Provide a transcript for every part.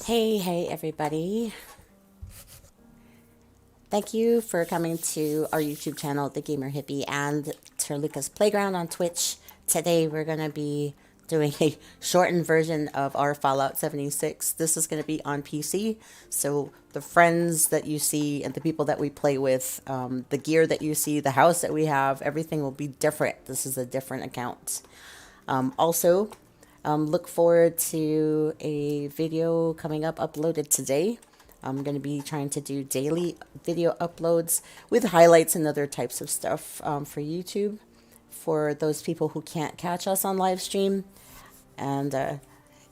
Hey, everybody. Thank you for coming to our YouTube channel, The Gamer Hippie and Tirluka's Playground on Twitch. Today, we're going to be doing a shortened version of our Fallout 76. This is going to be on PC, so the friends that you see and the people that we play with, the gear that you see, the house that we have, everything will be different. This is a different account. Also, look forward to a video coming up uploaded today. I'm going to be trying to do daily video uploads with highlights and other types of stuff for YouTube for those people who can't catch us on live stream. And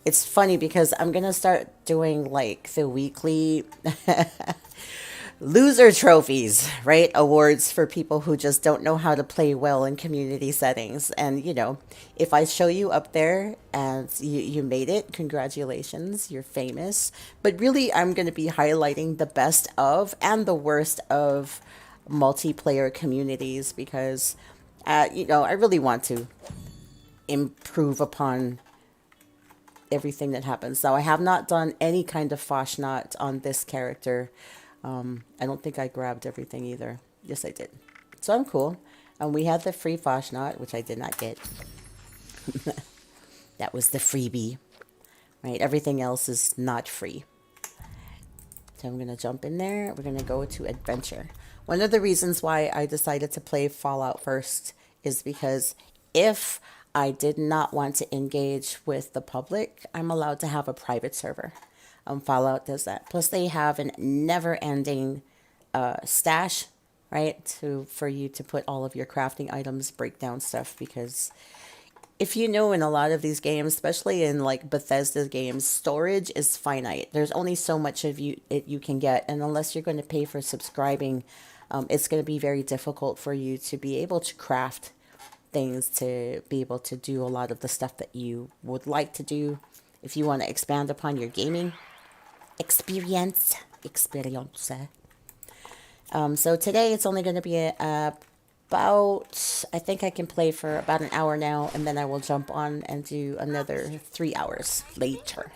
it's funny because I'm going to start doing like the weekly loser trophies, right? Awards for people who just don't know how to play well in community settings. And, you know, if I show you up there and you made it, congratulations, you're famous. But really, I'm going to be highlighting the best of and the worst of multiplayer communities because, you know, I really want to improve upon everything that happens. Now, I have not done any kind of Foshnot on this character. I don't think I grabbed everything either. Yes, I did. So I'm cool. And we had the free Foshnot, which I did not get. That was the freebie, right? Everything else is not free. So I'm going to jump in there. We're going to go to adventure. One of the reasons why I decided to play Fallout first is because if I did not want to engage with the public, I'm allowed to have a private server. Fallout does that. Plus, they have a never-ending stash, right, for you to put all of your crafting items, breakdown stuff. Because if you know, in a lot of these games, especially in like Bethesda games, storage is finite. There's only so much of you can get, and unless you're going to pay for subscribing, it's going to be very difficult for you to be able to craft things, to be able to do a lot of the stuff that you would like to do if you want to expand upon your gaming experience. So today it's only going to be about, I think I can play for about an hour now, and then I will jump on and do another 3 hours later.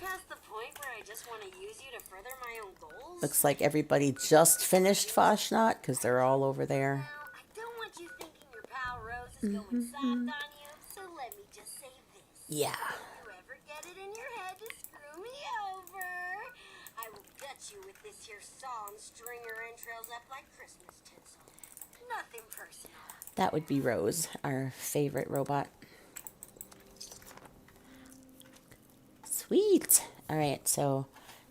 Looks like everybody just finished Foshnot because they're all over there. Yeah. You with this here song, string your entrails up like Christmas tinsel. Nothing personal. That would be Rose, our favorite robot. Sweet. All right, so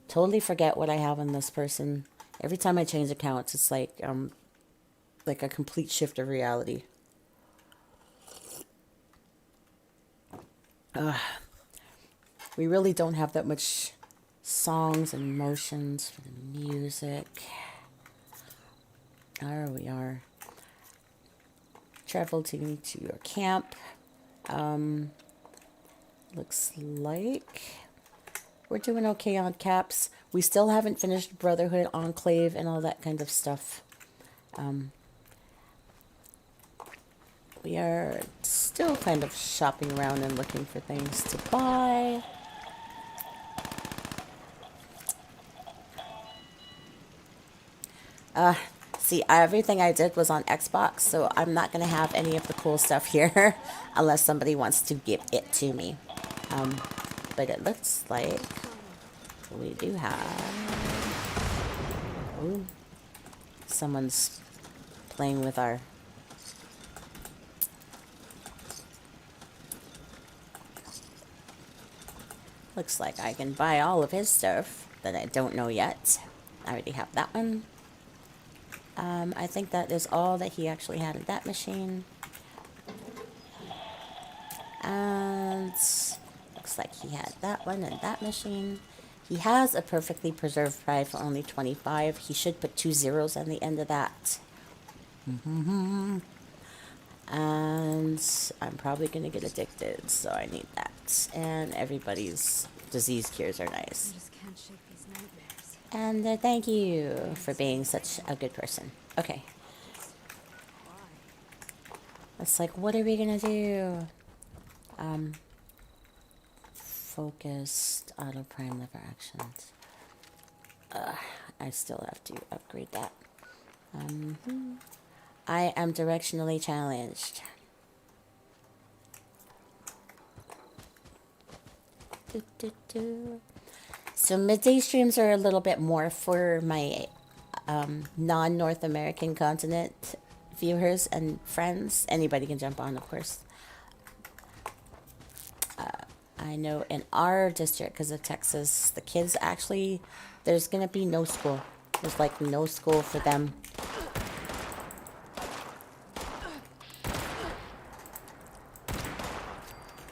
totally forget what I have on this person. Every time I change accounts, it's like a complete shift of reality. We really don't have that much songs and motions for the music. There we are. Travel to your camp. Looks like we're doing okay on caps. We still haven't finished Brotherhood, Enclave, and all that kind of stuff. We are still kind of shopping around and looking for things to buy. See, everything I did was on Xbox, so I'm not going to have any of the cool stuff here unless somebody wants to give it to me. But it looks like we do have... Ooh, someone's playing with our... Looks like I can buy all of his stuff that I don't know yet. I already have that one. I think that is all that he actually had in that machine. And looks like he had that one and that machine. He has a perfectly preserved pride for only 25. He should put 2 zeros on the end of that. And I'm probably going to get addicted, so I need that. And everybody's disease cures are nice. And thank you for being such a good person. Okay. It's like, what are we gonna do? Focused, auto prime lever actions. I still have to upgrade that. I am directionally challenged. So midday streams are a little bit more for my non-North American continent viewers and friends. Anybody can jump on, of course. I know in our district, because of Texas, the kids actually, there's going to be no school. There's like no school for them.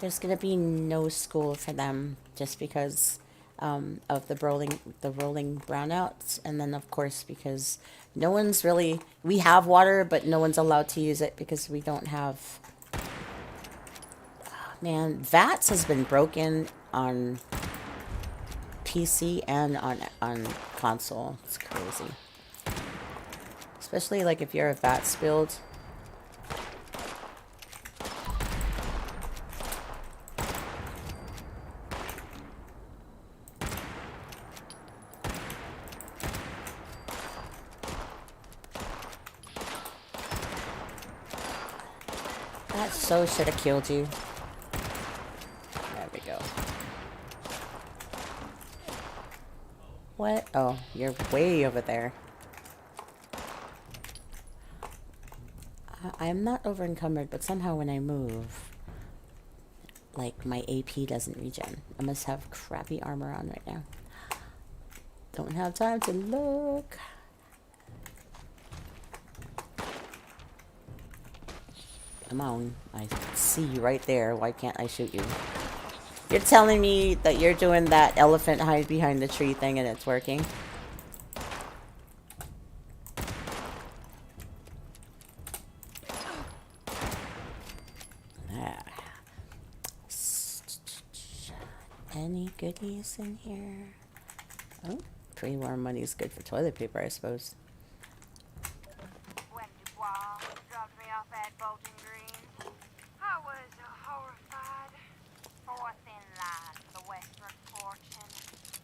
There's going to be no school for them just because of the rolling brownouts. And then, of course, because no one's really, we have water, but no one's allowed to use it because we don't have. Man, VATS has been broken on PC and on console. It's crazy. Especially like if you're a VATS build. That so should have killed you. There we go. What? Oh, you're way over there. I'm not over encumbered, but somehow when I move, like my AP doesn't regen. I must have crappy armor on right now. Don't have time to look. Come on, I see you right there. Why can't I shoot you? You're telling me that you're doing that elephant hide behind the tree thing and it's working? Any goodies in here? Oh, pre-war money is good for toilet paper, I suppose. When Dubois dropped me off at Bolton Green, I was horrified. Fourth in line for the Western fortune,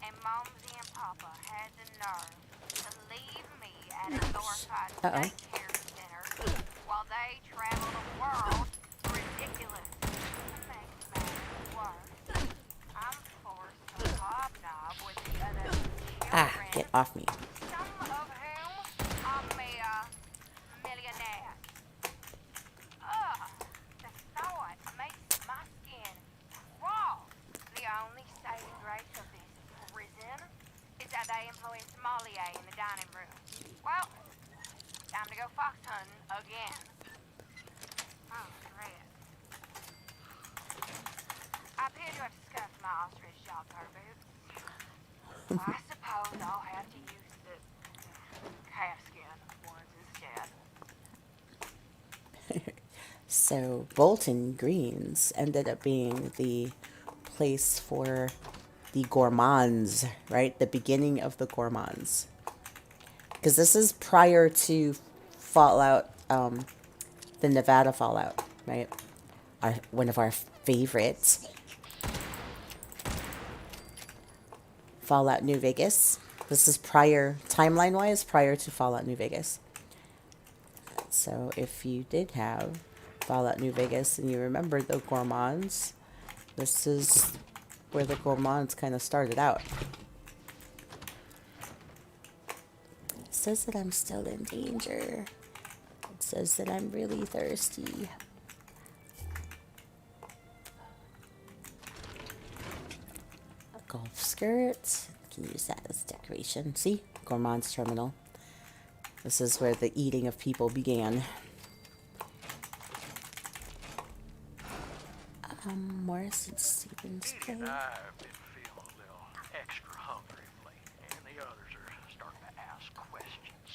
and Momsy and Papa had the nerve to leave me at a glorified daycare center while they traveled the world. Ridiculous. To make matters worse, I'm forced to hobnob with the other children. Get off me. Some of whom are mere millionaires. Ugh, the thought makes my skin crawl. The only saving grace of this prison is that they employ a sommelier in the dining room. Well, time to go fox hunting again. Oh, dread. I appear to have scuffed my ostrich shell boots. I suppose I'll have to use the calfskin ones instead. So Bolton Greens ended up being the place for the gourmands, right? The beginning of the gourmands. Because this is prior to Fallout, the Nevada Fallout, right? One of our favorites. Fallout New Vegas. This is prior, timeline-wise, prior to Fallout New Vegas. So if you did have Fallout New Vegas and you remember the gourmands, this is where the gourmands kind of started out. It says that I'm still in danger. It says that I'm really thirsty. A golf skirt. Can use that as decoration. See? Gourmand's Terminal. This is where the eating of people began. Morrison Stevens play. I've been feeling a little extra hungry of late, and the others are starting to ask questions.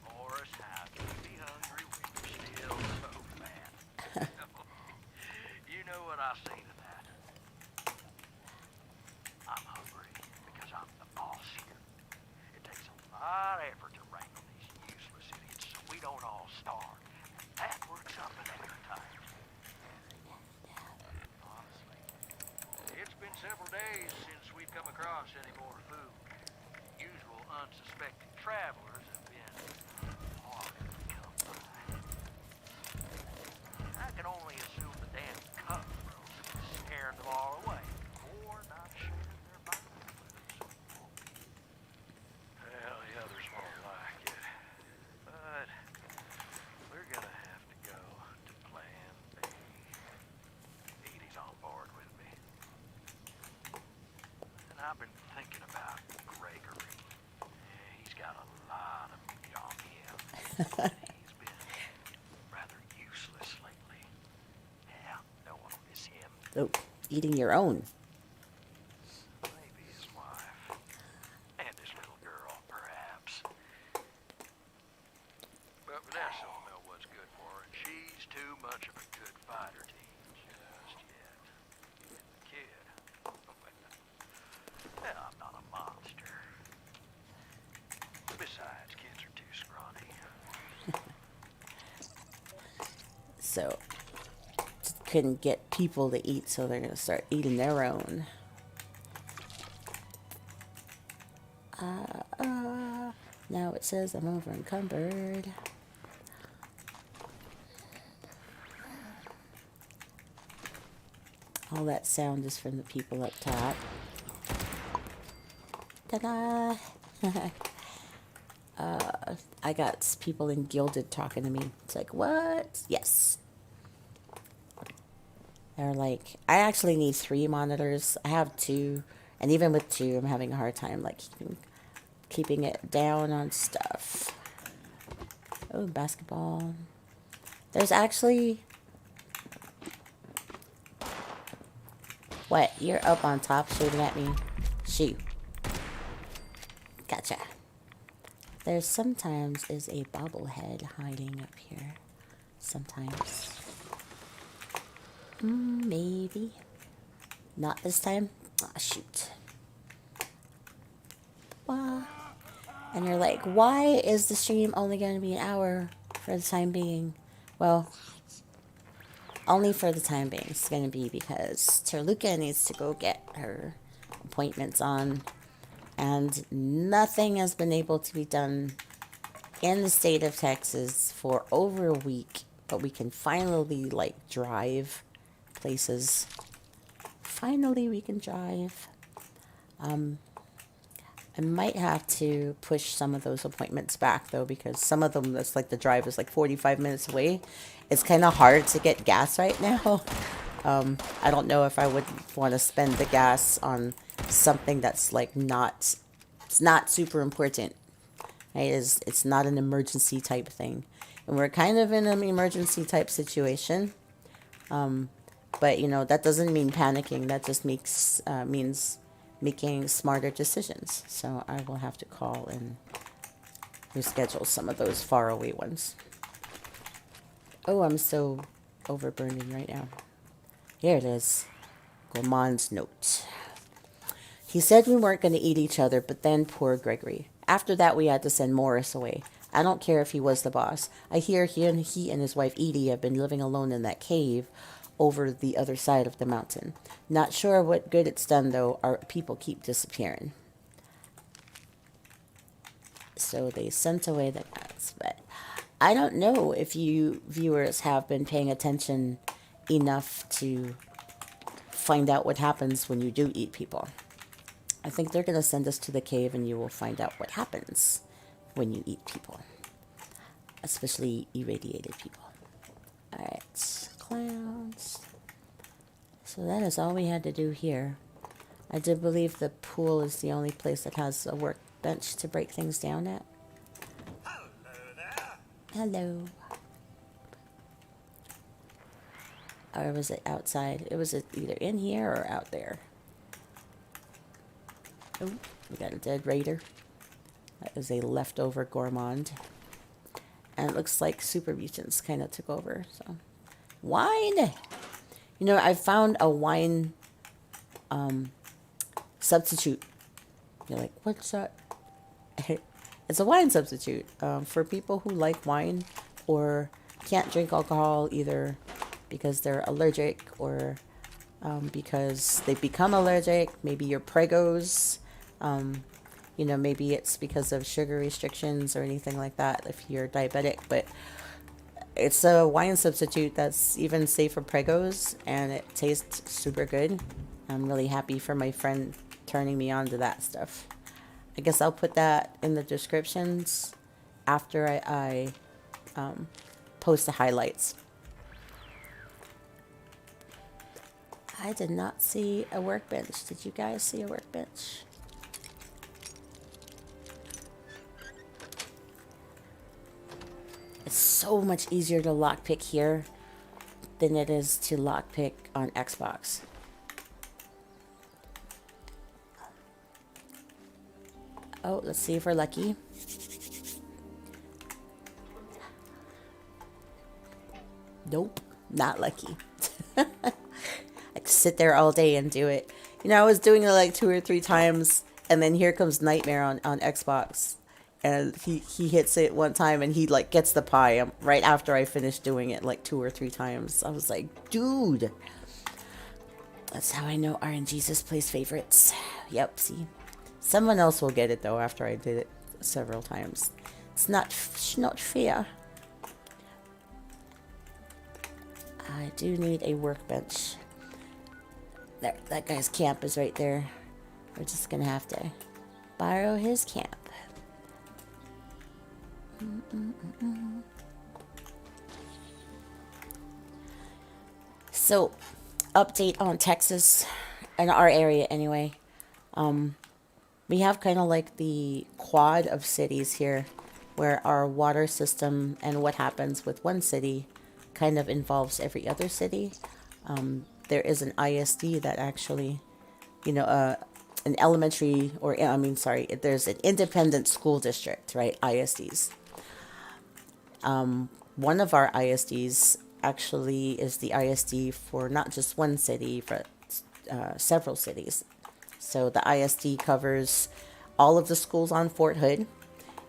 Morris, how can you be hungry when you're still so fat? You know what I say to that? I'm hungry because I'm the boss here. It takes a lot of effort to wrangle these useless idiots so we don't all starve. That works up an appetite. Honestly, it's been several unsuspecting travelers have been hard to come by. I can only assume the damn cutthroats have been scaring them all away, or not sharing their binoculars. Well, the others won't like it, but we're gonna have to go to Plan B. Edie's on board with me. And I've been thinking about Gregory. He's got a lot of meat on him. He's been rather useless lately. Yeah, no one will miss him. Oh, eating your own. Maybe his wife. And his little girl, perhaps. But Vanessa will know what's good for her, and she's too much of a good fighter to eat just yet. And the kid, well, I'm not a monster. Besides, kids are too scrawny. So, just couldn't get people to eat, so they're going to start eating their own. Now it says I'm over encumbered. All that sound is from the people up top. Ta-da! I got people in Gilded talking to me. It's like, what? Yes. They're like, I actually need 3 monitors. I have 2. And even with 2, I'm having a hard time like keeping it down on stuff. Oh, basketball. There's actually... What? You're up on top shooting at me? Shoot. Gotcha. There sometimes is a bobblehead hiding up here. Sometimes. Maybe. Not this time. Oh, shoot. Wow. And you're like, why is the stream only going to be an hour for the time being? Well, only for the time being. It's going to be because Tirluka needs to go get her appointments on. And nothing has been able to be done in the state of Texas for over a week. But we can finally, like, drive places. Finally, we can drive. I might have to push some of those appointments back, though, because some of them, that's like the drive is like 45 minutes away. It's kind of hard to get gas right now. I don't know if I would want to spend the gas on something that's like it's not super important. Right? It's not an emergency type thing. And we're kind of in an emergency type situation. But, you know, that doesn't mean panicking. That just means making smarter decisions. So I will have to call and reschedule some of those faraway ones. Oh, I'm so overburning right now. Here it is. Gourmand's note. He said we weren't going to eat each other, but then poor Gregory. After that, we had to send Morris away. I don't care if he was the boss. I hear he and his wife Edie have been living alone in that cave over the other side of the mountain. Not sure what good it's done, though. Our people keep disappearing. So they sent away the guys. But I don't know if you viewers have been paying attention enough to find out what happens when you do eat people. I think they're going to send us to the cave and you will find out what happens when you eat people. Especially irradiated people. Alright, clowns. So that is all we had to do here. I do believe the pool is the only place that has a workbench to break things down at. Hello there. Hello. Or was it outside? It was either in here or out there. Oh, we got a dead raider. That is a leftover gourmand. And it looks like super mutants kind of took over. So, wine. You know, I found a wine substitute. You're like, what's that? It's a wine substitute for people who like wine or can't drink alcohol either because they're allergic or because they become allergic. Maybe you're pregos. You know, maybe it's because of sugar restrictions or anything like that if you're diabetic, but it's a wine substitute that's even safe for pregos, and it tastes super good. I'm really happy for my friend turning me on to that stuff. I guess I'll put that in the descriptions after I post the highlights. I did not see a workbench. Did you guys see a workbench? It's so much easier to lockpick here than it is to lockpick on Xbox. Oh, let's see if we're lucky. Nope, not lucky. I could sit there all day and do it. You know, I was doing it like 2 or 3 times, and then here comes Nightmare on Xbox. And he hits it one time, and he like gets the pie right after I finished doing it like 2 or 3 times. I was like, dude. That's how I know RNGesus plays favorites. Yep, see. Someone else will get it though after I did it several times. It's not fair. I do need a workbench. There, that guy's camp is right there. We're just gonna have to borrow his camp. So, update on Texas, in our area anyway. We have kind of like the quad of cities here, where our water system and what happens with one city kind of involves every other city. There is an ISD that actually, you know, an elementary, or I mean, sorry, there's an independent school district, right? ISDs. One of our ISDs actually is the ISD for not just one city, but several cities. So the ISD covers all of the schools on Fort Hood.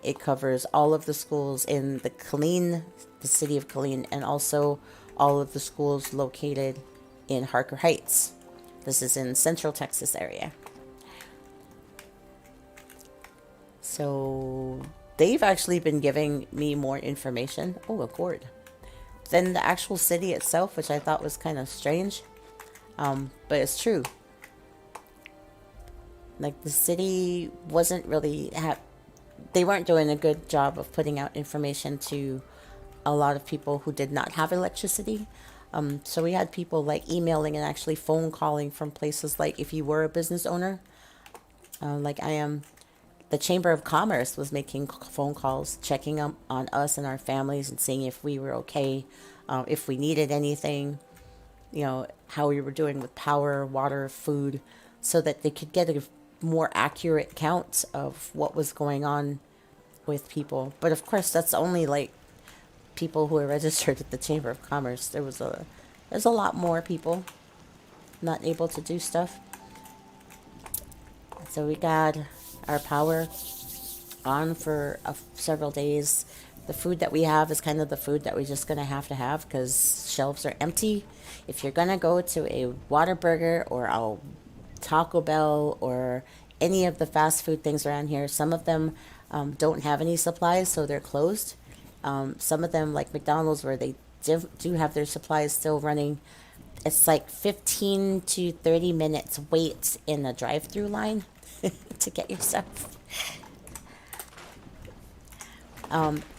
It covers all of the schools in the city of Killeen, and also all of the schools located in Harker Heights. This is in Central Texas area. So they've actually been giving me more information. Oh, a cord. Than the actual city itself, which I thought was kind of strange. But it's true. Like, the city wasn't really they weren't doing a good job of putting out information to a lot of people who did not have electricity. So we had people like emailing and actually phone calling from places like, if you were a business owner, like I am, the Chamber of Commerce was making phone calls, checking on us and our families and seeing if we were okay, if we needed anything, you know, how we were doing with power, water, food, so that they could get a more accurate count of what was going on with people. But of course, that's only like people who are registered at the Chamber of Commerce. There's a lot more people not able to do stuff. So we got our power on for several days. The food that we have is kind of the food that we're just gonna have to have because shelves are empty. If you're gonna go to a Whataburger or a Taco Bell or any of the fast food things around here, some of them don't have any supplies, so they're closed. Some of them, like McDonald's, where they do have their supplies still running, it's like 15 to 30 minutes wait in the drive-through line to get your stuff.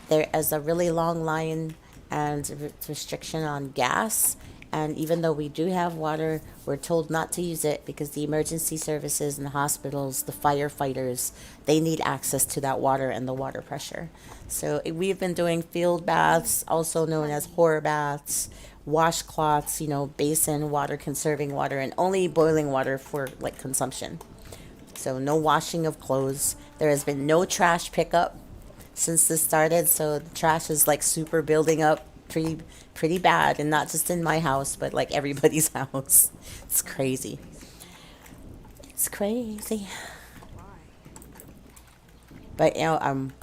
There is a really long line and restriction on gas. And even though we do have water, we're told not to use it because the emergency services and the hospitals, the firefighters, they need access to that water and the water pressure. So we've been doing field baths, also known as horror baths, washcloths, you know, basin water, conserving water, and only boiling water for like consumption. So no washing of clothes. There has been no trash pickup since this started. So the trash is like super building up pretty bad, and not just in my house, but like everybody's house. It's crazy. It's crazy. But you know, I'm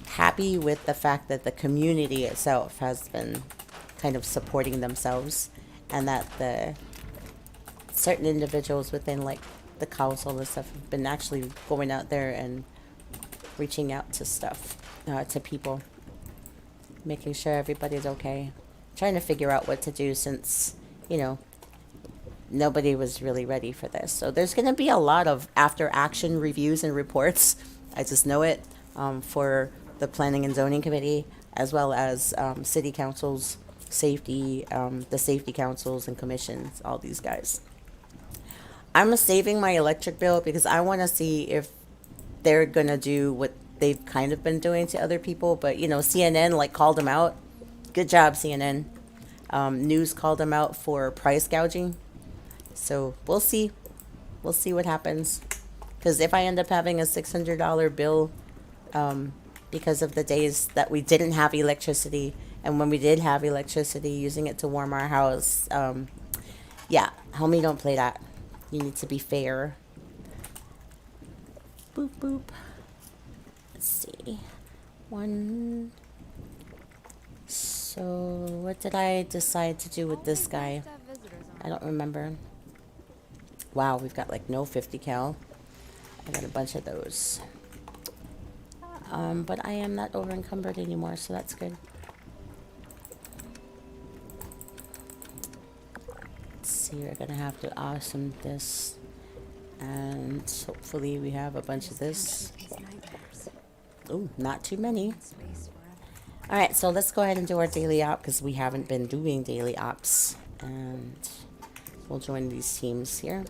happy with the fact that the community itself has been kind of supporting themselves, and that the certain individuals within like the council and stuff have been actually going out there and reaching out to stuff, to people, making sure everybody's okay, trying to figure out what to do since, you know, nobody was really ready for this. So there's going to be a lot of after action reviews and reports. I just know it, for the Planning and Zoning Committee, as well as city councils, safety, the safety councils and commissions, all these guys. I'm saving my electric bill because I want to see if they're going to do what they've kind of been doing to other people. But, you know, CNN like called them out. Good job, CNN. News called them out for price gouging. So we'll see. We'll see what happens. Because if I end up having a $600 bill because of the days that we didn't have electricity, and when we did have electricity, using it to warm our house, yeah, homie, don't play that. You need to be fair. Boop, boop. Let's see. One. So, what did I decide to do with this guy? I don't remember. Wow, we've got like no 50 cal. I got a bunch of those. But I am not over encumbered anymore, so that's good. Let's see, we're gonna have to awesome this. And hopefully we have a bunch of this. Oh, not too many. Alright, so let's go ahead and do our daily op because we haven't been doing daily ops. And we'll join these teams here.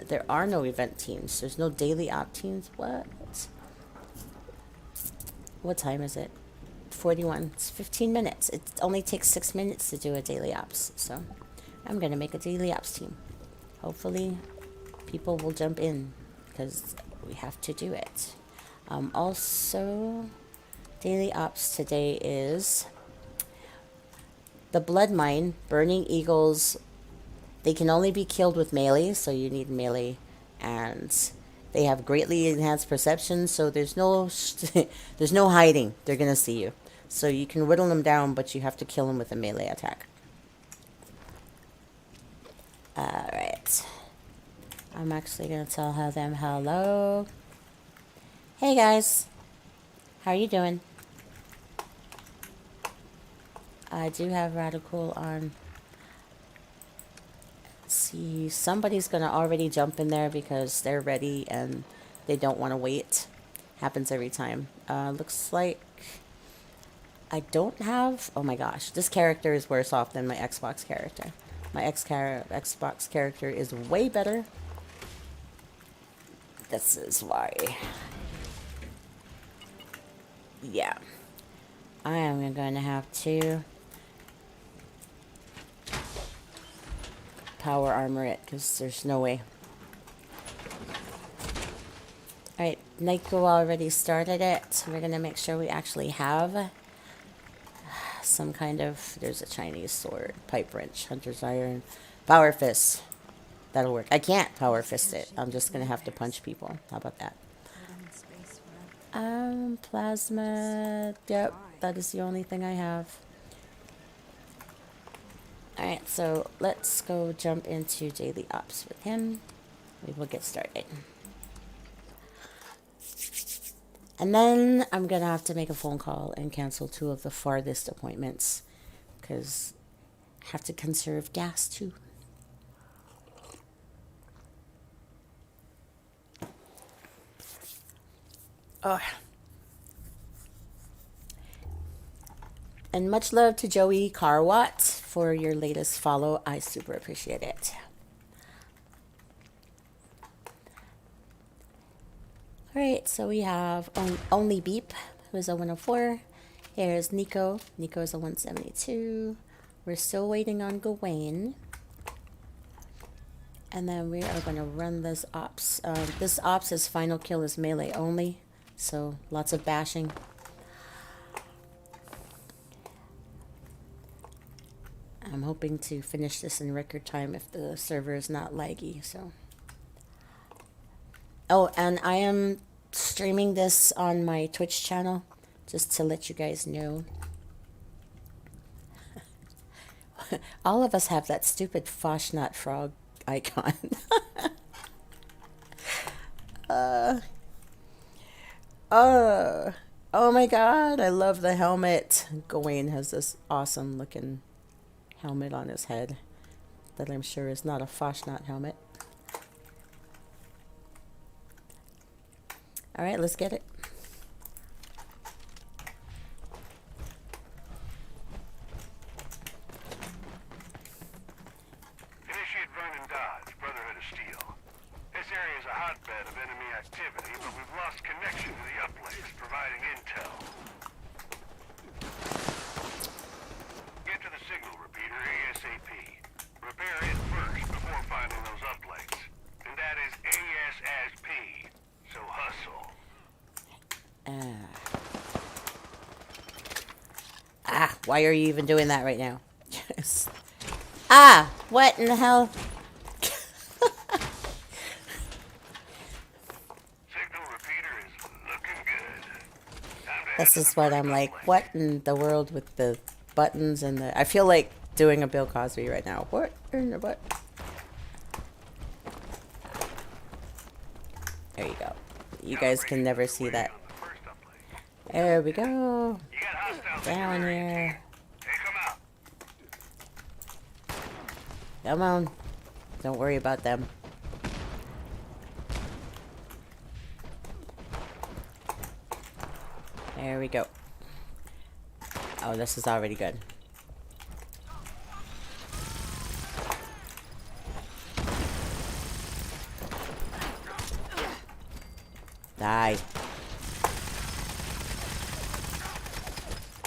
There are no event teams. There's no daily op teams. What? What time is it? 41. It's 15 minutes. It only takes 6 minutes to do a daily ops. So I'm going to make a daily ops team. Hopefully people will jump in because we have to do it. Also, daily ops today is the blood mine, burning eagles. They can only be killed with melee, so you need melee, and they have greatly enhanced perception, so there's no there's no hiding. They're gonna see you, so you can whittle them down, but you have to kill them with a melee attack. All right, I'm actually gonna tell them hello. Hey guys, how are you doing? I do have Radical on. See, somebody's gonna already jump in there because they're ready and they don't want to wait. Happens every time. Looks like I don't have, oh my gosh, this character is worse off than my Xbox character. My Xbox character is way better. This is why. Yeah, I am gonna have to power armor it because there's no way. Alright, Nico already started it. We're gonna make sure we actually have some kind of, there's a Chinese sword, pipe wrench, hunter's iron, power fist. That'll work. I can't power fist it. I'm just gonna have to punch people. How about that? Plasma. Yep, that is the only thing I have. Alright, so let's go jump into daily ops with him. We will get started. And then I'm going to have to make a phone call and cancel 2 of the farthest appointments because I have to conserve gas too. Oh. And much love to Joey Carwatt for your latest follow. I super appreciate it. Alright, so we have Only Beep, who is a 104. Here's Nico. Nico is a 172. We're still waiting on Gawain. And then we are going to run this ops. This ops is final kill is melee only. So lots of bashing. I'm hoping to finish this in record time if the server is not laggy. So, oh, and I am streaming this on my Twitch channel, just to let you guys know. All of us have that stupid Foshnot frog icon. Oh my god, I love the helmet. Gawain has this awesome looking helmet on his head that I'm sure is not a Foshnot helmet. Alright, let's get it. Initiate Vernon Dodge, Brotherhood of Steel. This area is a hotbed of enemy activity, but we've lost connection to the uplinks providing intel. Get to the signal repeater ASAP. Repair it first before finding those uplinks. And that is ASAP. So hustle. Why are you even doing that right now? Yes. Ah, what in the hell? Signal repeater is looking good. This is what I'm like, what in the world with the buttons and the... I feel like doing a Bill Cosby right now. What in the butt? There you go. You guys can never see that. There we go. Down here. Come on. Don't worry about them. There we go. Oh, this is already good. Die.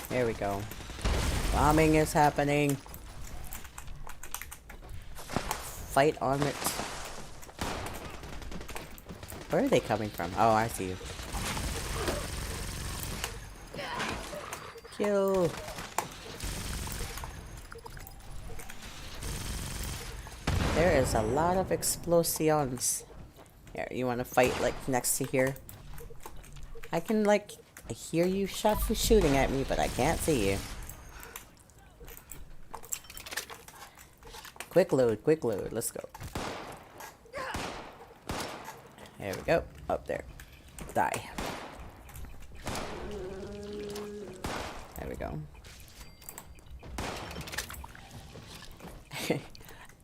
There we go. Bombing is happening. Fight on it. Where are they coming from? Oh, I see you. Kill. There is a lot of explosions. Here, you want to fight like next to here? I can like I hear you shooting at me, but I can't see you. Quick load, quick load. Let's go. There we go. Up there. Die. There we go.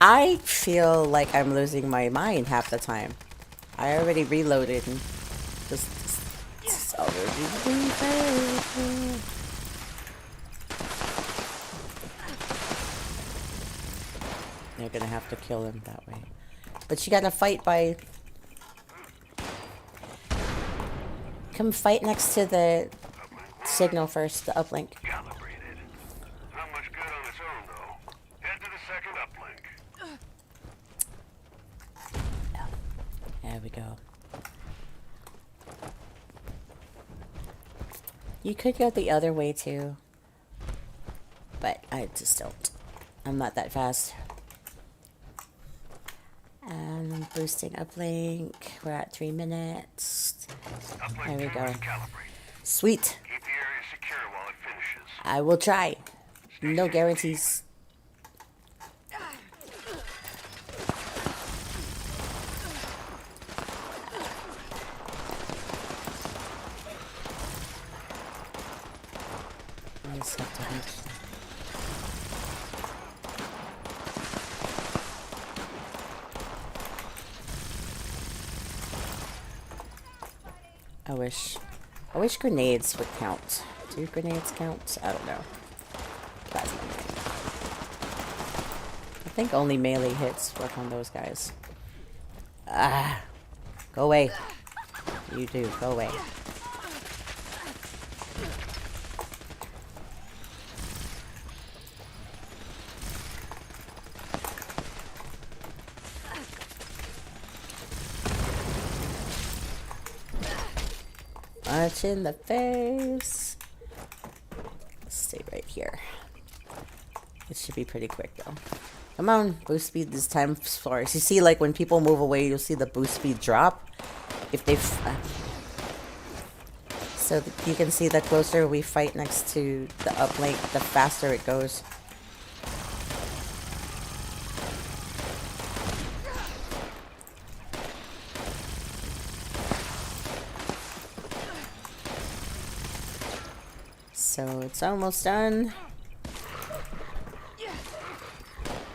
I feel like I'm losing my mind half the time. I already reloaded and just already reloaded. They're gonna have to kill him that way. But you gotta fight by... Come fight next to the signal first, the uplink. Calibrated. Not much good on its own, though. Head to the second uplink. There we go. You could go the other way too. But I just don't. I'm not that fast. And I'm boosting uplink. We're at 3 minutes. There we go. Sweet. Keep the area secure while it finishes. I will try. No guarantees. I just have to reach. I wish grenades would count. Do grenades count? I don't know. Plasma grenade. I think only melee hits work on those guys. Ah! Go away. You do. Go away. Punch in the face. Stay right here. It should be pretty quick though. Come on, boost speed this time floors. You see, like when people move away, you'll see the boost speed drop. If they, so you can see the closer we fight next to the uplink, the faster it goes. so it's almost done.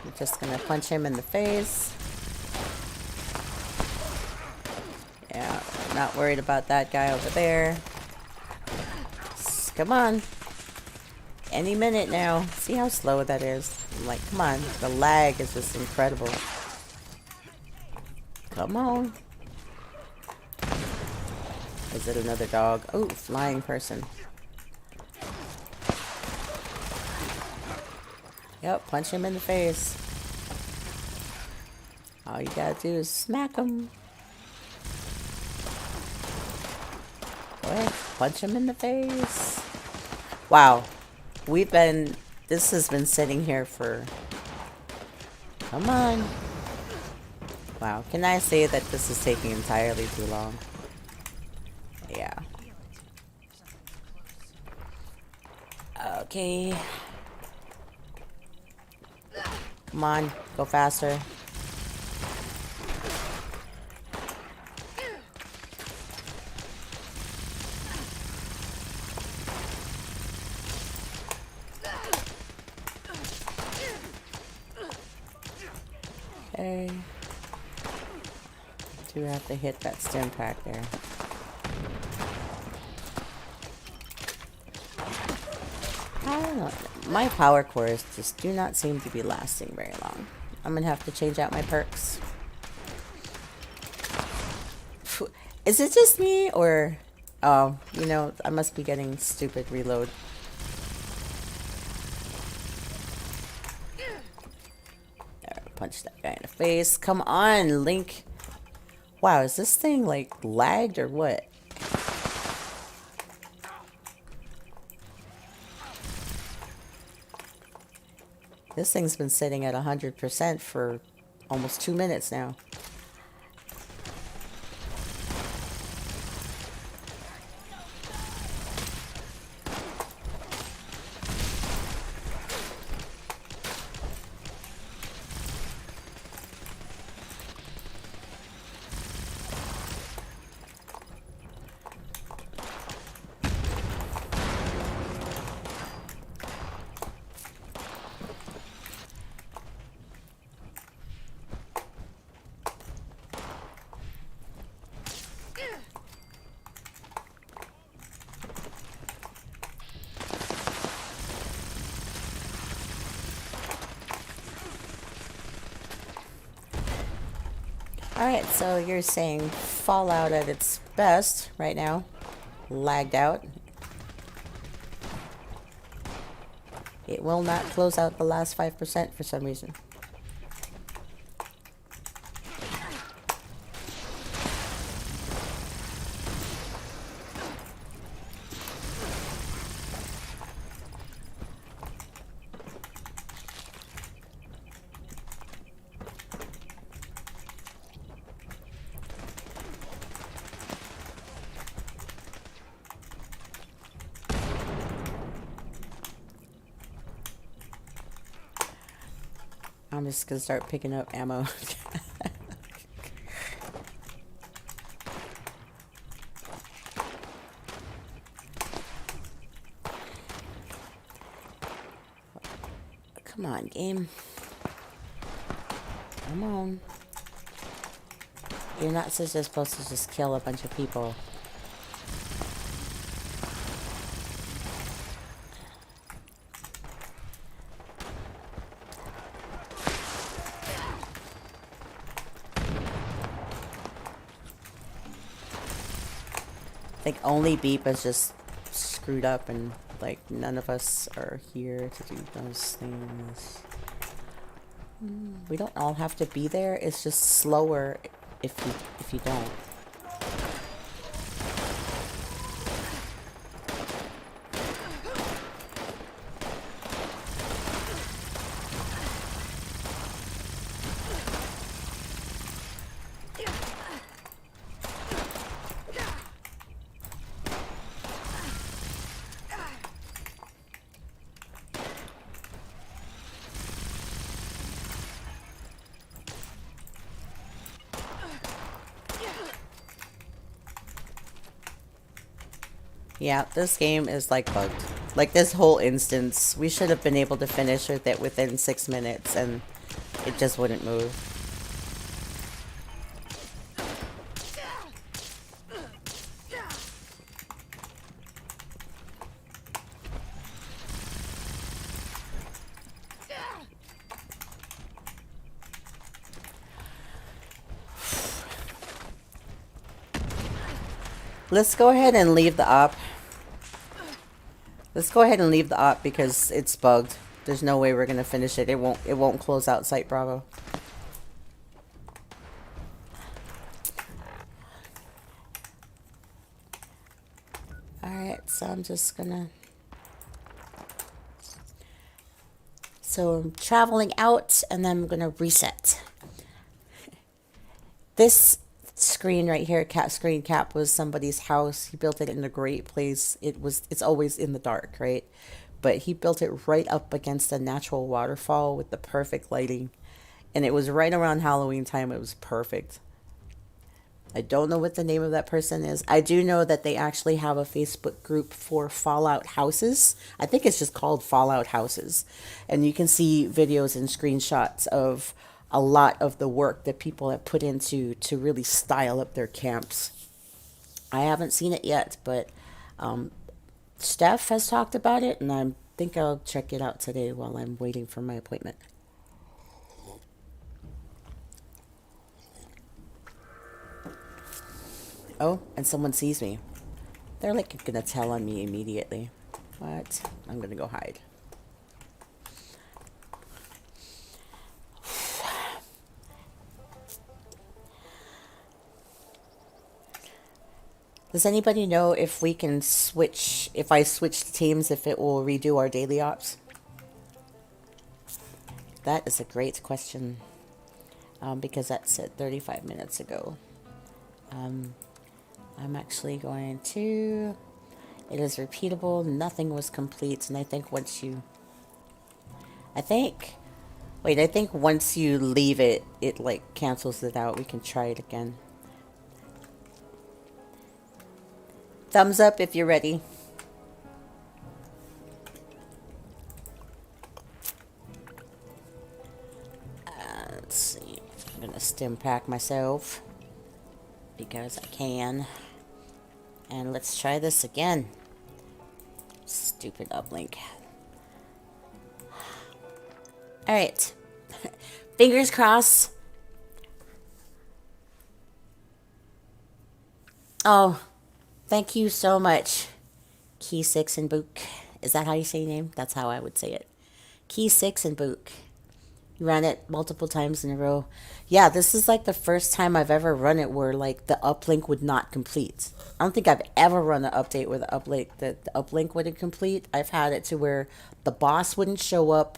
I'm just gonna punch him in the face. Yeah, not worried about that guy over there. Come on. Any minute now. See how slow that is? I'm like, come on. The lag is just incredible. Come on. Is it another dog? Oh, flying person. Yep, punch him in the face. All you gotta do is smack him. Go ahead, punch him in the face. Wow. This has been sitting here for... Come on. Wow, can I say that this is taking entirely too long? Yeah. Okay. Come on, go faster. Okay. Do have to hit that stim pack there. I don't know. My power cores just do not seem to be lasting very long. I'm gonna have to change out my perks. Is it just me, or... Oh, you know, I must be getting stupid reload. There, punch that guy in the face. Come on, Link. Wow, is this thing, like, lagged or what? This thing's been sitting at 100% for almost 2 minutes now. Alright, so you're saying Fallout at its best right now. Lagged out. It will not close out the last 5% for some reason. I'm just gonna start picking up ammo. Come on, game. Come on. You're not just supposed to just kill a bunch of people. I think only Beep is just screwed up, and like none of us are here to do those things. We don't all have to be there. It's just slower if you don't. Yeah, this game is like bugged. Like this whole instance, we should have been able to finish with it within 6 minutes, and it just wouldn't move. Let's go ahead and leave the op. Let's go ahead and leave the op because it's bugged. There's no way we're gonna finish it. It won't close out Site Bravo. Alright, so I'm just gonna... So I'm traveling out and then I'm gonna reset. This screen right here, screen cap, was somebody's house. He built it in a great place. It's always in the dark, right? But he built it right up against a natural waterfall with the perfect lighting. And it was right around Halloween time. It was perfect. I don't know what the name of that person is. I do know that they actually have a Facebook group for Fallout houses. I think it's just called Fallout Houses. And you can see videos and screenshots of a lot of the work that people have put into to really style up their camps. I haven't seen it yet, but Steph has talked about it, and I think I'll check it out today while I'm waiting for my appointment. Oh, and someone sees me. They're like gonna tell on me immediately. What? I'm gonna go hide. Does anybody know if we can switch, if I switch teams, if it will redo our daily ops? That is a great question, because that said 35 minutes ago. I'm actually going to, it is repeatable, nothing was complete, and I think once you, I think once you leave it, it like cancels it out. We can try it again. Thumbs up if you're ready. Let's see. I'm going to stim pack myself because I can. And let's try this again. Stupid uplink. Alright. Fingers crossed. Oh. Thank you so much, Key 6 and Book. Is that how you say your name? That's how I would say it. Key 6 and Book. You ran it multiple times in a row. Yeah, this is like the first time I've ever run it where like the uplink would not complete. I don't think I've ever run an update where the uplink wouldn't complete. I've had it to where the boss wouldn't show up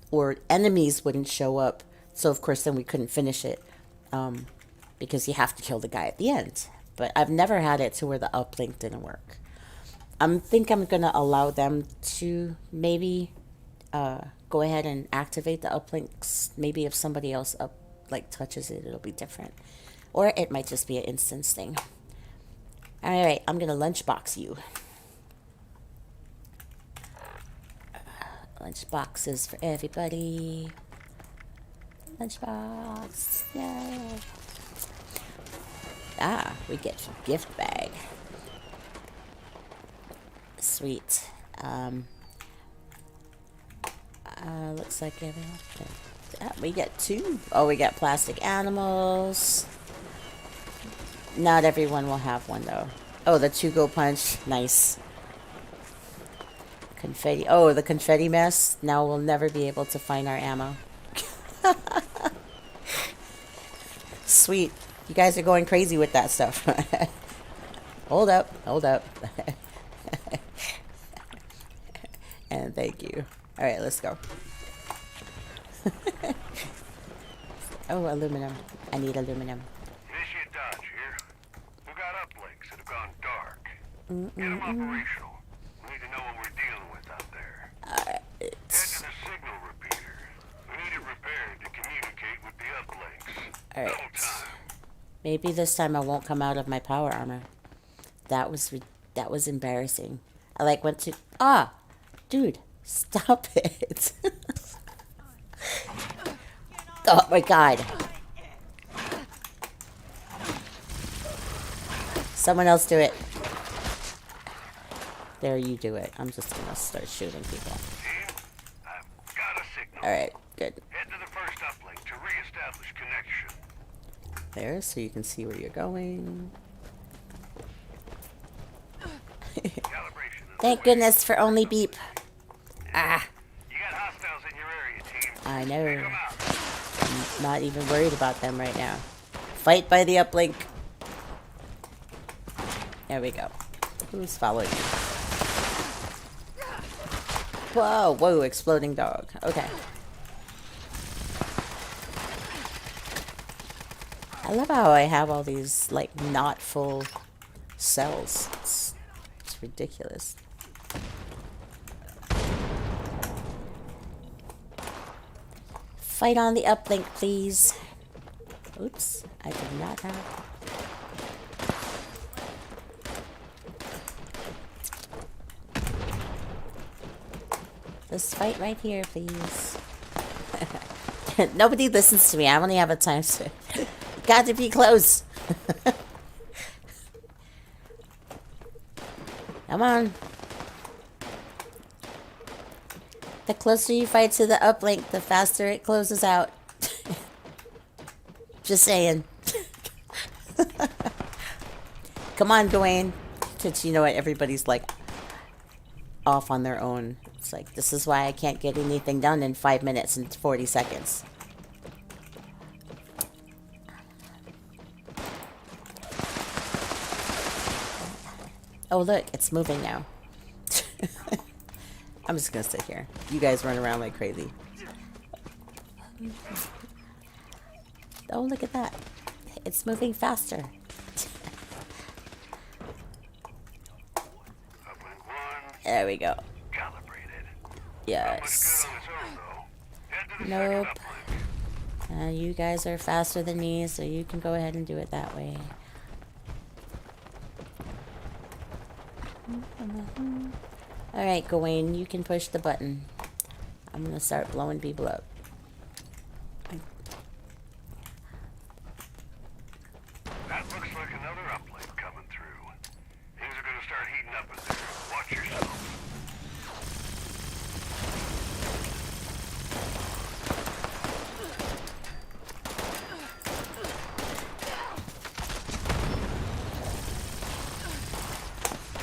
or enemies wouldn't show up. So of course then we couldn't finish it because you have to kill the guy at the end. But I've never had it to where the uplink didn't work. I think I'm going to allow them to maybe go ahead and activate the uplinks. Maybe if somebody else touches it, it'll be different. Or it might just be an instance thing. Alright, I'm going to lunchbox you. Lunchboxes for everybody. Lunchbox. Yay. Ah, we get a gift bag. Sweet. Looks like we get 2. Oh, we got plastic animals. Not everyone will have one though. Oh, the 2-go punch. Nice. Confetti. Oh, the confetti mess. Now we'll never be able to find our ammo. Sweet. You guys are going crazy with that stuff. Hold up. Hold up. And thank you. All right, let's go. Oh, aluminum. I need aluminum. Initiate Dodge here. We've got uplinks that have gone dark. Get them operational. We need to know what we're dealing with out there. Head to the signal repeater. We need it repaired to communicate with the uplinks. All right. Double time. Maybe this time I won't come out of my power armor. That was embarrassing. I went to Dude, stop it. Oh my god. Someone else do it. There, you do it. I'm just gonna start shooting people. Team, I've got a signal. Alright, good. Head to the first uplink to re-establish connection. There, so you can see where you're going. Calibration. Thank goodness for only beep. Ah, You got hostiles in your area, team. I Take know. 'em out. I'm not even worried about them right now. Fight by the uplink. There we go. Who's following me? Whoa, whoa, exploding dog. Okay. I love how I have all these, like, not full cells. It's ridiculous. Fight on the uplink, please. Oops, I did not have... Let's fight right here, please. Nobody listens to me. I only have a time to... Got to be close. Come on. The closer you fight to the uplink, the faster it closes out. Just saying. Come on, Dwayne. Since you know what, everybody's like off on their own. It's like, this is why I can't get anything done in 5 minutes and 40 seconds. Oh, look, it's moving now. I'm just gonna sit here. You guys run around like crazy. Oh, look at that. It's moving faster. Uplink 1. There we go. Calibrated. Yes. Good on its own, though. Head to the Nope. second uplink. You guys are faster than me, so you can go ahead and do it that way. Alright, Gawain, you can push the button. I'm gonna start blowing people up. That looks like another uplink coming through. Things are gonna start heating up in there. Watch yourself.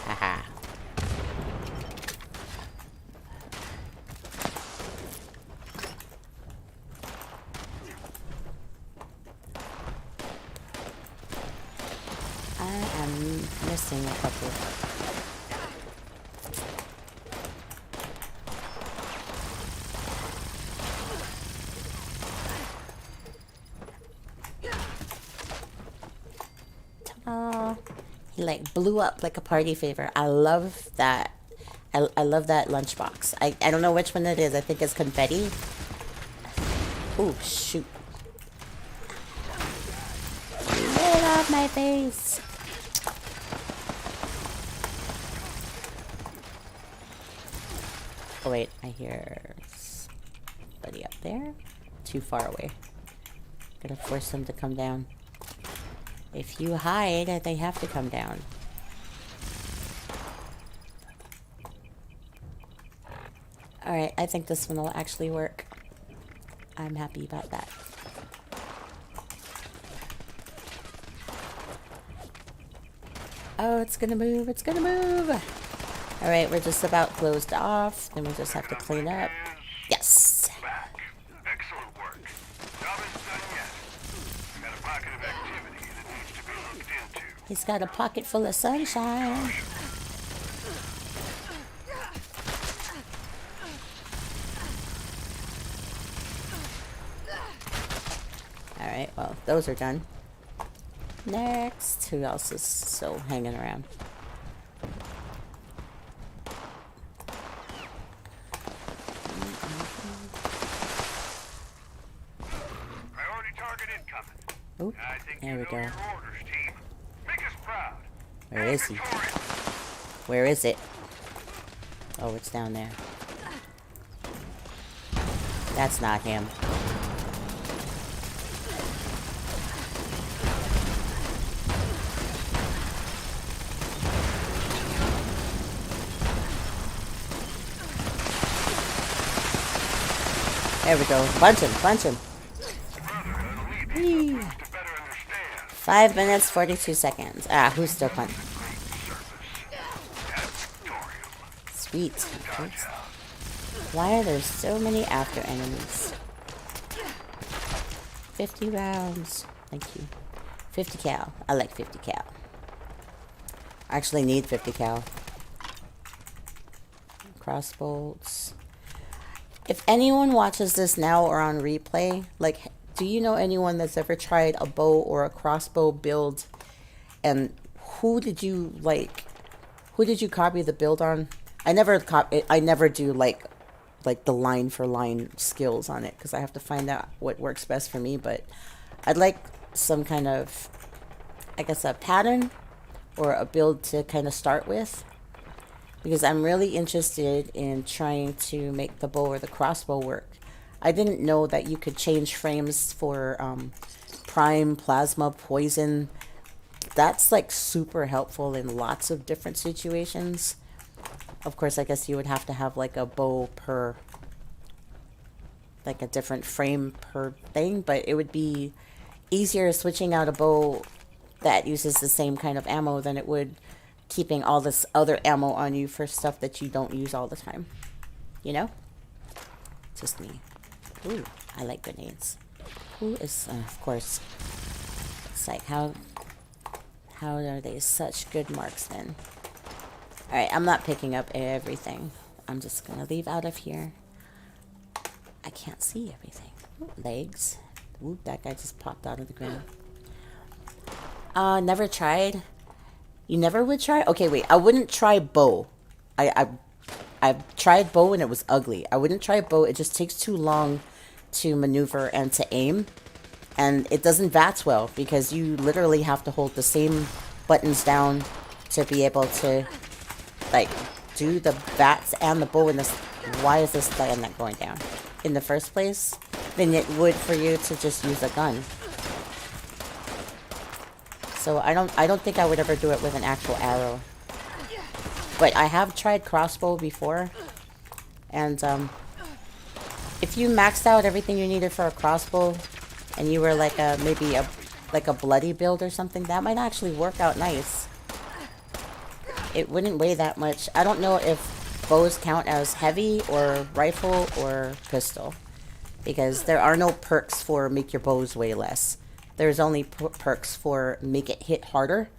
Haha. I am missing a couple. Ta-da. He like blew up like a party favor. I love that. I love that lunchbox. I don't know which one it is. I think it's confetti. Oh shoot. Get off my face. Oh wait, I hear somebody up there. Too far away. Gotta force them to come down. If you hide, they have to come down. Alright, I think this one will actually work. I'm happy about that. Oh, it's gonna move, it's gonna move! Alright, we're just about closed off. Then we just have to clean up. Yes! Back. Excellent work. Job isn't done yet. Got a pocket of activity that needs to be looked into. He's got a pocket full of sunshine. Alright, well, those are done. Next, who else is still hanging around? Priority target incoming. Oop, I think there you we know go. your orders, team. Make us proud. Where is he? Victorious. Where is it? Oh, it's down there. That's not him. There we go. Punch him, punch him. Whee. 5 minutes, 42 seconds. Ah, who's still punching? Sweet. Why are there so many after enemies? 50 rounds. Thank you. 50 cal. I like 50 cal. I actually need 50 cal. Crossbolts. If anyone watches this now or on replay, like, do you know anyone that's ever tried a bow or a crossbow build? And who did you copy the build on? I never do like the line for line skills on it, because I have to find out what works best for me. But I'd like some kind of, I guess, a pattern or a build to kind of start with, because I'm really interested in trying to make the bow or the crossbow work. I didn't know that you could change frames for prime, plasma, poison. That's like super helpful in lots of different situations. Of course, I guess you would have to have like a bow per, like a different frame per thing, but it would be easier switching out a bow that uses the same kind of ammo than it would keeping all this other ammo on you for stuff that you don't use all the time. You know? Just me. Ooh, I like grenades. Who is, of course, it's like, how are they such good marksmen? Alright, I'm not picking up everything. I'm just gonna leave out of here. I can't see everything. Ooh, legs. Ooh, that guy just popped out of the ground. Never tried. You never would try? Okay, wait. I wouldn't try bow. I've tried bow and it was ugly. I wouldn't try bow. It just takes too long to maneuver and to aim. And it doesn't VATS well, because you literally have to hold the same buttons down to be able to, like, do the VATS and the bow in this. Why is this button not going down in the first place? Than it would for you to just use a gun. So I don't think I would ever do it with an actual arrow. But I have tried crossbow before, and if you maxed out everything you needed for a crossbow, and you were like maybe a bloody build or something, that might actually work out nice. It wouldn't weigh that much. I don't know if bows count as heavy or rifle or pistol, because there are no perks for make your bows weigh less. There's only perks for make it hit harder,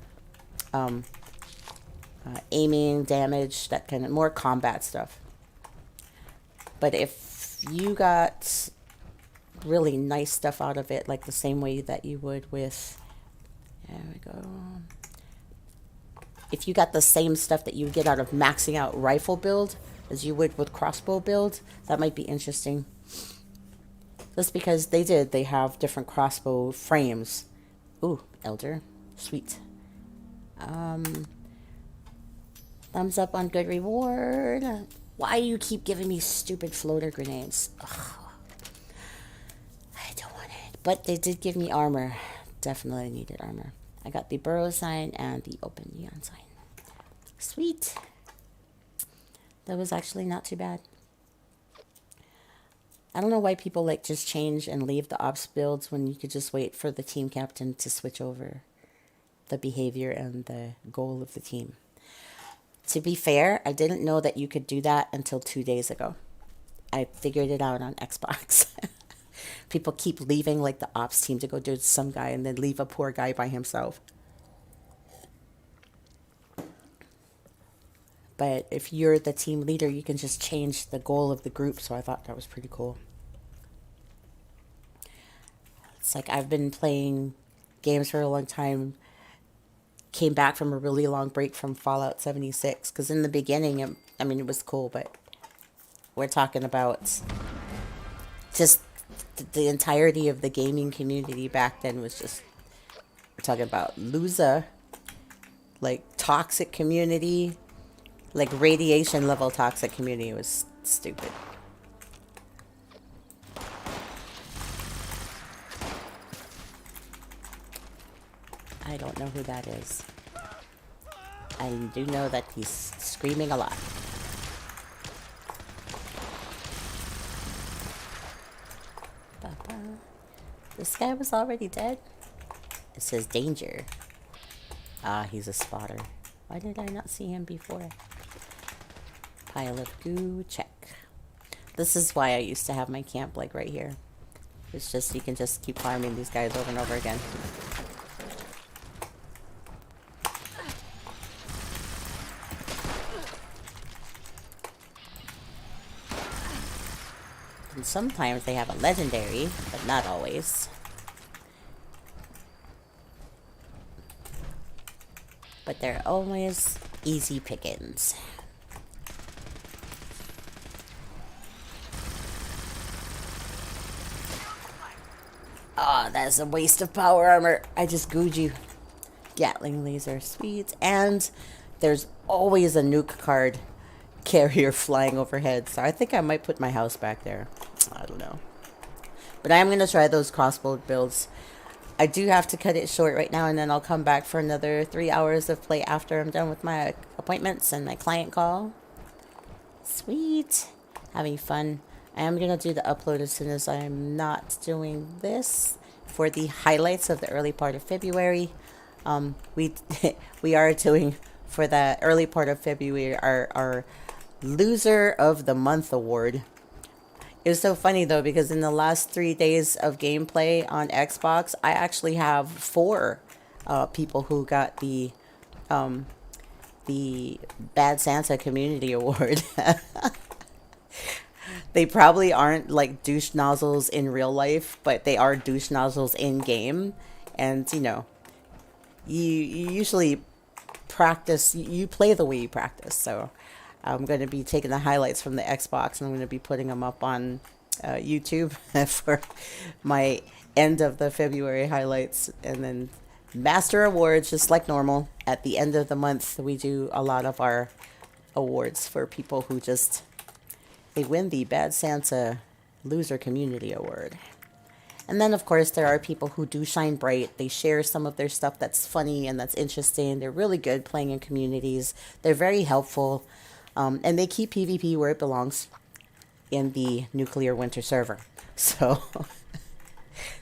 aiming, damage, that kind of more combat stuff. But if you got really nice stuff out of it, like the same way that you would with, there we go. If you got the same stuff that you get out of maxing out rifle build as you would with crossbow build, that might be interesting. Just because they have different crossbow frames. Ooh, elder. Sweet. Thumbs up on good reward. Why do you keep giving me stupid floater grenades? Ugh. I don't want it. But they did give me armor. Definitely needed armor. I got the burrow sign and the open neon sign. Sweet. That was actually not too bad. I don't know why people like just change and leave the ops builds when you could just wait for the team captain to switch over the behavior and the goal of the team. To be fair, I didn't know that you could do that until 2 days ago. I figured it out on Xbox. People keep leaving like the ops team to go do some guy and then leave a poor guy by himself. But if you're the team leader, you can just change the goal of the group. So I thought that was pretty cool. It's like I've been playing games for a long time. Came back from a really long break from Fallout 76. Because in the beginning, it was cool. But we're talking about just the entirety of the gaming community back then was just... We're talking about loser. Like toxic community. Like radiation level toxic community. Was stupid. I don't know who that is. I do know that he's screaming a lot. This guy was already dead? It says danger. Ah, he's a spotter. Why did I not see him before? Pile of goo, check. This is why I used to have my camp like right here. It's just you can just keep farming these guys over and over again. And sometimes they have a legendary, but not always. But they're always easy pickings. Oh, that's a waste of power armor. I just gooed you. Gatling laser, sweet. And there's always a nuke card carrier flying overhead. So I think I might put my house back there. I don't know. But I am going to try those crossbow builds. I do have to cut it short right now, and then I'll come back for another 3 hours of play after I'm done with my appointments and my client call. Sweet. Having fun. I am going to do the upload as soon as I'm not doing this for the highlights of the early part of February. We are doing for the early part of February our Loser of the Month award. It was so funny though, because in the last 3 days of gameplay on Xbox, I actually have 4 people who got the Bad Santa Community Award. They probably aren't like douche nozzles in real life, but they are douche nozzles in game. And you know, you usually practice, you play the way you practice. So I'm going to be taking the highlights from the Xbox and I'm going to be putting them up on YouTube for my end of the February highlights. And then Master Awards, just like normal. At the end of the month, we do a lot of our awards for people who just, they win the Bad Santa Loser Community Award. And then, of course, there are people who do shine bright. They share some of their stuff that's funny and that's interesting. They're really good playing in communities. They're very helpful. And they keep PvP where it belongs, in the nuclear winter server. So,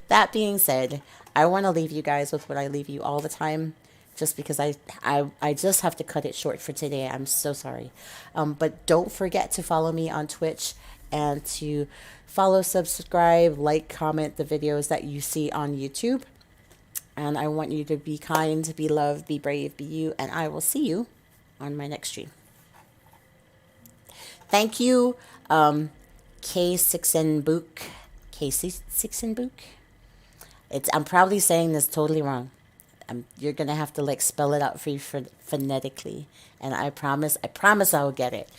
that being said, I want to leave you guys with what I leave you all the time. Just because I just have to cut it short for today. I'm so sorry. But don't forget to follow me on Twitch and to follow, subscribe, like, comment the videos that you see on YouTube. And I want you to be kind, be loved, be brave, be you. And I will see you on my next stream. Thank you, K6nbook. K6nbook? I'm probably saying this totally wrong. You're going to have to like spell it out for you phonetically. And I promise I will get it.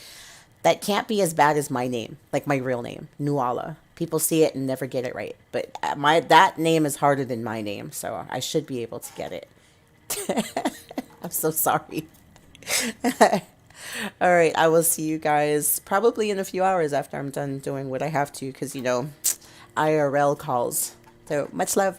That can't be as bad as my name, like my real name, Nuala. People see it and never get it right. But that name is harder than my name, so I should be able to get it. I'm so sorry. All right, I will see you guys probably in a few hours after I'm done doing what I have to, because, you know, IRL calls. So much love.